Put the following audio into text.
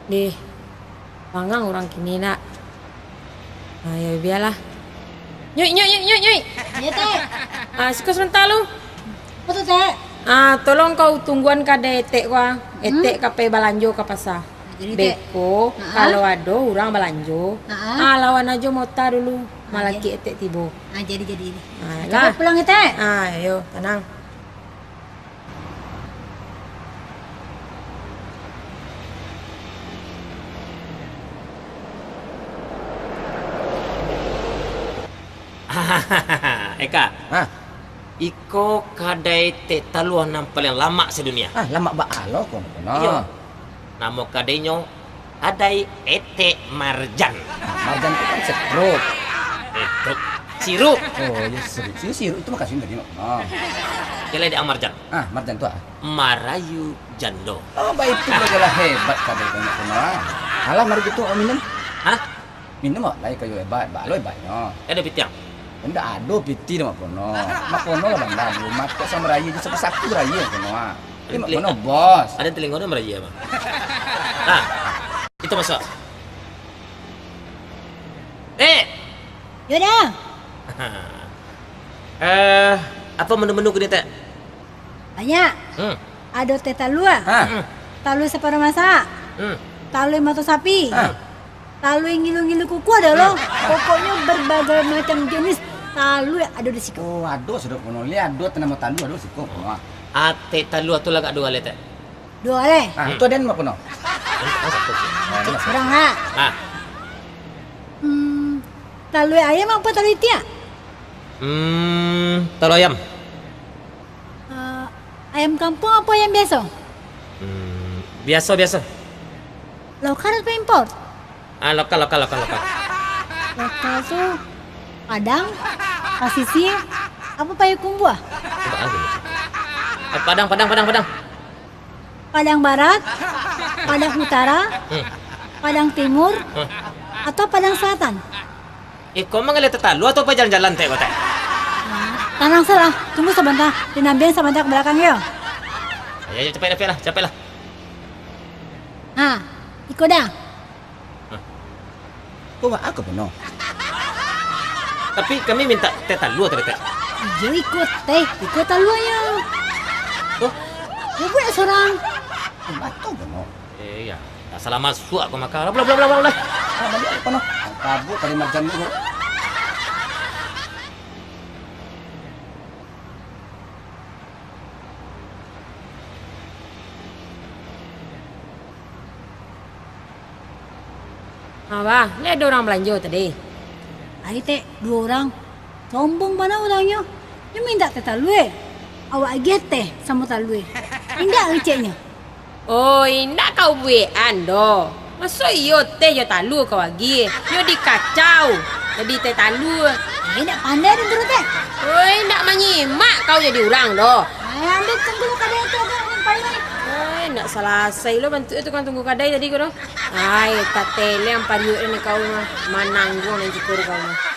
Deh, bangang orang kini nak. Ya biarlah. Nyui. Ya, Teh. Suka sebentar lu. Apa tu, Teh? Tolong kau tungguan kada etek gua. Etek kape balanjo ke pasar. Jadi, Teh. Beko, kalau ada orang balanjo. Lawan aja mota dulu. Malaki etek tibo. Jadi ini. Lah. Cepat pulang ya, Teh. Ayo, tenang. Eka, Ah, iko kadai te taluan yang paling lama sedunia. lama bakalo kok kono. Iya. Namo kadainya adai ete marjan. Marjan itu kan setruk. Itu sirup. Oh, ya siru itu makasih tadi. Oh. Kela di marjan. Marjan tuh. Marayu jando. Oh, baik itu adalah hebat kadai kono kono. Alah mari gitu minum. Hah? Minum kok lai kayu hebat, balo hebat no. Ada pitiang. Ndak ado piti nama kono. Mak kono lah bang dah. Mak sama raya je sakti raya kono. Ini mak kono bos. Ada telinga meraja apa? Itu masuk. Yaudah. Apa menu-menu ke dia tak? Banyak. Ada teh talua. Talua separuh masak. Talua mata sapi. Talua ngilu-ngilu kuku ada loh. Pokoknya berbagai macam jenis talua ada di situ. Oh, ado sudah kono. Lihat ado tenama talu ado siko kono. Ate talu atau lagak dua letak. Dua leh. Itu ada mak kono. Serang lah. Talua ayam apa talua itia? Talu ayam. Ayam kampung apa ayam biasa? Biasa. Lokal atau impor? Lokal. Lokal tuh Padang, Pasisi, apa Payakumbuh? Padang. Padang Barat, Padang Utara, Padang Timur, atau Padang Selatan? Kau mengalir talu atau apa jalan-jalan teh kau teh? Tenang salah, tunggu sebentar. Dinambihin sebentar ke belakang ya. Ya, capek lah. Ikut dah. Kau aku kono. Tapi kami minta teh talu atau teh? Iya ikut taluanya. Oh, Ya buat seorang. Batu kono. ya. Salah masuk aku makan. Bla. Balik kono. Kabu kali marjan dulu. Lihat ada orang belanja tadi. Ayo teh, 2 orang. Sombong mana orangnya. Dia minta teh talue. Awak get teh sama talue. Indah receknya. Oh, indak kau buean do. Masa iyo teh yo talu kau lagi. Yo dikacau. Jadi teh talu. Indah pandai dan terus teh. Oi, ndak menyimak kau jadi orang do. Ambil tunggu kadang itu ada yang paling baik. Ndak selesai lo bantu itu kan tunggu kadai tadi kau do. Tak tele yang pariu ini kau mah mananggung dan cukur kau mah.